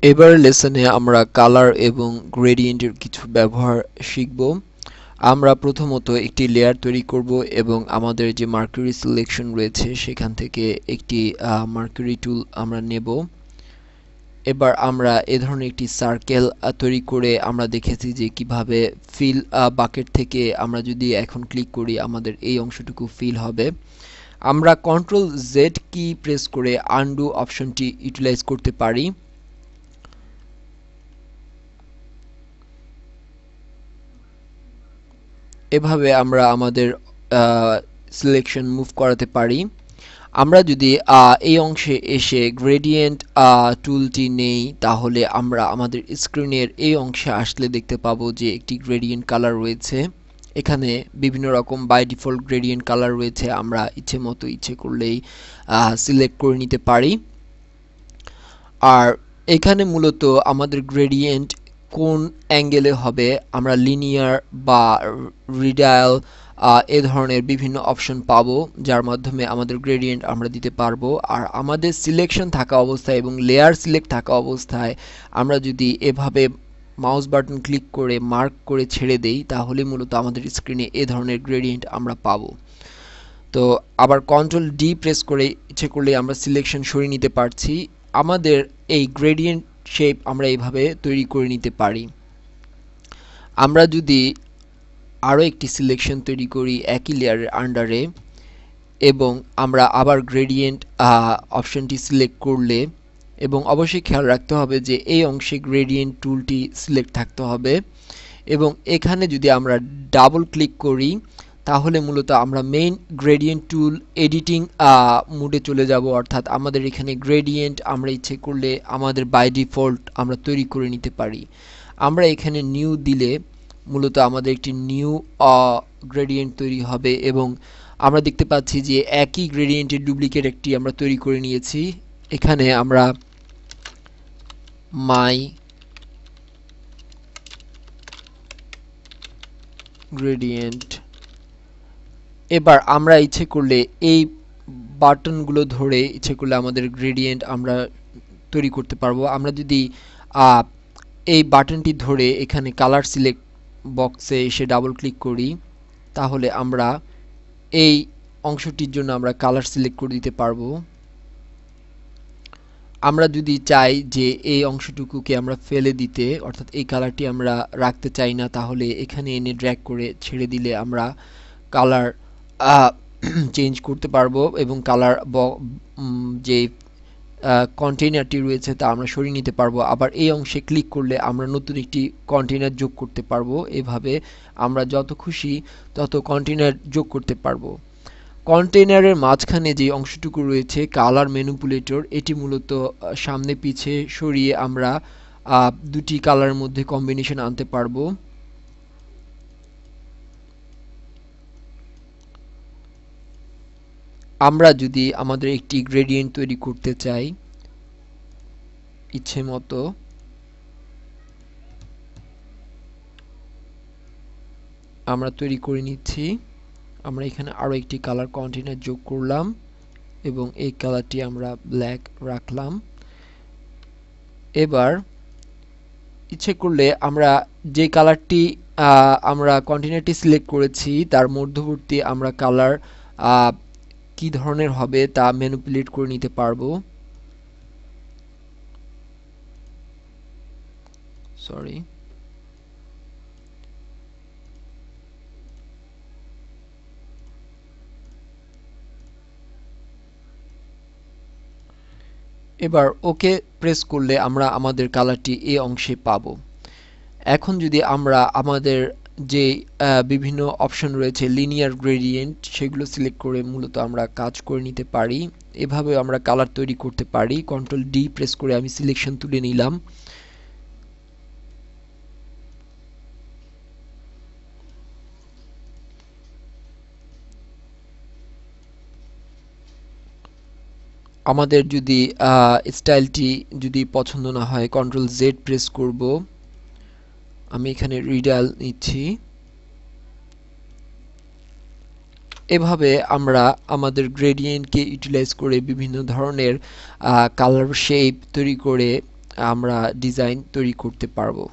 এবার লেসনে আমরা কালার এবং গ্রেডিয়েন্টের কিছু ব্যবহার শিখব। আমরা প্রথমত একটি লেয়ার তৈরি করব এবং আমাদের যে মার্কারি সিলেকশন রয়েছে সেখান থেকে একটি মার্কারি টুল আমরা নেব। এবার আমরা এ ধরনের একটি সার্কেল তৈরি করে আমরা দেখেছি যে কিভাবে ফিল বাকেট থেকে আমরা যদি এখন ক্লিক করি আমাদের এই অংশটুকু ফিল হবে। আমরা কন্ট্রোল জেড কি প্রেস করে আনডু অপশনটি ইউটিলাইজ করতে পারি। এভাবে আমরা আমাদের সিলেকশন মুভ করাতে পারি। আমরা যদি এই অংশে এসে গ্রেডিয়েন্ট টুলটি নেই তাহলে আমরা আমাদের স্ক্রিনের এই অংশে আসলে দেখতে পাবো যে একটি গ্রেডিয়েন্ট কালার রয়েছে। এখানে বিভিন্ন রকম বাই ডিফল্ট গ্রেডিয়েন্ট কালার রয়েছে, আমরা ইচ্ছে মতো ইচ্ছে করলেই সিলেক্ট করে নিতে পারি। আর এখানে মূলত আমাদের গ্রেডিয়েন্ট কোন অ্যাঙ্গেলে হবে, আমরা লিনিয়ার বা রেডিয়াল এ ধরনের বিভিন্ন অপশন পাবো যার মাধ্যমে আমাদের গ্রেডিয়েন্ট আমরা দিতে পারবো। আর আমাদের সিলেকশন থাকা অবস্থায় এবং লেয়ার সিলেক্ট থাকা অবস্থায় আমরা যদি এভাবে মাউস বাটন ক্লিক করে মার্ক করে ছেড়ে দেই তাহলে মূলত আমাদের স্ক্রিনে এ ধরনের গ্রেডিয়েন্ট আমরা পাবো। তো আবার কন্ট্রোল ডি প্রেস করে ইচ্ছে করলে আমরা সিলেকশন সরিয়ে নিতে পারছি। আমাদের এই গ্রেডিয়েন্ট শেপ আমরা এইভাবে তৈরি করে নিতে পারি। আমরা যদি আরও একটি সিলেকশন তৈরি করি একই লেয়ারের আন্ডারে এবং আমরা আবার গ্রেডিয়েন্ট অপশনটি সিলেক্ট করলে, এবং অবশ্যই খেয়াল রাখতে হবে যে এই অংশে গ্রেডিয়েন্ট টুলটি সিলেক্ট থাকতে হবে, এবং এখানে যদি আমরা ডাবল ক্লিক করি তাহলে মূলত আমরা মেইন গ্রেডিয়েন্ট টুল এডিটিং মোডে চলে যাব। অর্থাৎ আমাদের এখানে গ্রেডিয়েন্ট আমরা ইচ্ছে করলে আমাদের বাই ডিফল্ট আমরা তৈরি করে নিতে পারি। আমরা এখানে নিউ দিলে মূলত আমাদের একটি নিউ গ্রেডিয়েন্ট তৈরি হবে এবং আমরা দেখতে পাচ্ছি যে একই গ্রেডিয়েন্টের ডুপ্লিকেট একটি আমরা তৈরি করে নিয়েছি। এখানে আমরা মাই গ্রেডিয়েন্ট, এবার আমরা ইচ্ছে করলে এই বাটনগুলো ধরে ইচ্ছে করলে আমাদের গ্রেডিয়েন্ট আমরা তৈরি করতে পারবো। আমরা যদি এই বাটনটি ধরে এখানে কালার সিলেক্ট বক্সে এসে ডাবল ক্লিক করি তাহলে আমরা এই অংশটির জন্য আমরা কালার সিলেক্ট করে দিতে পারবো। আমরা যদি চাই যে এই অংশটুকুকে আমরা ফেলে দিতে, অর্থাৎ এই কালারটি আমরা রাখতে চাই না, তাহলে এখানে এনে ড্র্যাগ করে ছেড়ে দিলে আমরা কালার চেঞ্জ করতে পারবো এবং কালার যে কন্টেইনারটি রয়েছে তা আমরা সরিয়ে নিতে পারবো। আবার এই অংশে ক্লিক করলে আমরা নতুন একটি কন্টেইনার যোগ করতে পারবো। এভাবে আমরা যত খুশি তত কন্টেইনার যোগ করতে পারবো। কন্টেইনারের মাঝখানে যে অংশটুকু রয়েছে কালার ম্যানিপুলেটর, এটি মূলত সামনে পিছে সরিয়ে আমরা দুটি কালারের মধ্যে কম্বিনেশন আনতে পারবো। আমরা যদি আমাদের একটি গ্রেডিয়েন্ট তৈরি করতে চাই ইচ্ছে মতো, আমরা তৈরি করে নিচ্ছি। আমরা এখানে আরো একটি কালার কন্টেইনার যোগ করলাম এবং এই কালারটি আমরা ব্ল্যাক রাখলাম। এবার ইচ্ছে করলে আমরা যে কালারটি আমরা কন্টেইনারটি সিলেক্ট করেছি তার মধ্যবর্তী আমরা কালার কি ধরনের হবে তা ম্যানিপুলেট করে নিতে পারবো। সরি, এবার ওকে প্রেস করলে আমরা আমাদের কালারটি এই অংশে পাবো। এখন যদি আমরা আমাদের যে বিভিন্ন অপশন রয়েছে লিনিয়ার গ্রেডিয়েন্ট সেগুলো সিলেক্ট করে মূলত আমরা কাজ করে নিতে পারি। এভাবে আমরা কালার তৈরি করতে পারি। কন্ট্রোল ডি প্রেস করে আমি সিলেকশন তুলে নিলাম। আমাদের যদি স্টাইলটি যদি পছন্দ না হয় কন্ট্রোল জেড প্রেস করব। আমি এখানে রিডাল নিচ্ছি। এভাবে আমরা আমাদের গ্রেডিয়েন্টকে ইউটিলাইজ করে বিভিন্ন ধরনের কালার শেপ তৈরি করে আমরা ডিজাইন তৈরি করতে পারবো।